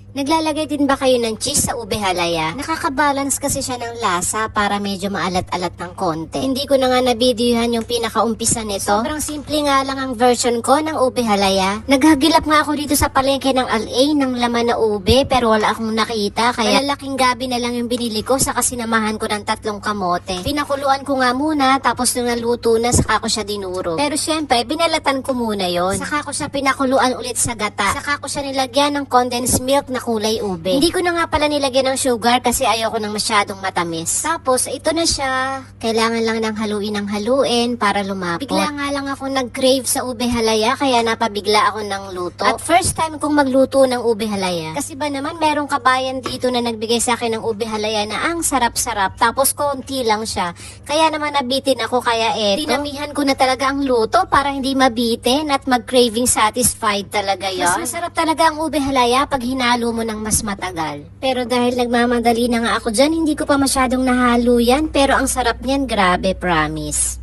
Naglalagay din ba kayo ng cheese sa ube halaya? Nakakabalance kasi siya ng lasa para medyo maalat-alat ng konti. Hindi ko na nga nabidyohan yung pinakaumpisa nito. Sobrang simple nga lang ang version ko ng ube halaya. Naghagilap nga ako dito sa palengke ng LA ng laman na ube pero wala akong nakita. Kaya malaking gabi na lang yung binili ko sa kasinamahan ko ng 3 kamote. Pinakuluan ko nga muna tapos nung naluto na saka ko siya dinuro. Pero syempre binalatan ko muna yon. Saka ko siya pinakuluan ulit sa gata. Saka ko siya nilagyan ng condensed milk na kulay ube. Hindi ko na nga pala nilagyan ng sugar kasi ayoko nang masyadong matamis. Tapos ito na siya. Kailangan lang ng haluin para lumapot. Bigla nga lang ako nag-crave sa ube halaya kaya napabigla ako ng luto. At first time kong magluto ng ube halaya. Kasi ba naman merong kabayan dito na nagbigay sa akin ng ube halaya na ang sarap-sarap. Tapos konti lang siya. Kaya naman nabitin ako kaya dinamihan ko na talaga ang luto para hindi mabitin at mag-craving satisfied talaga yon. Mas masarap talaga ang ube halaya pag hinalo mo ng mas matagal. Pero dahil nagmamadali na nga ako dyan, hindi ko pa masyadong nahalo yan. Pero ang sarap niyan, grabe, promise.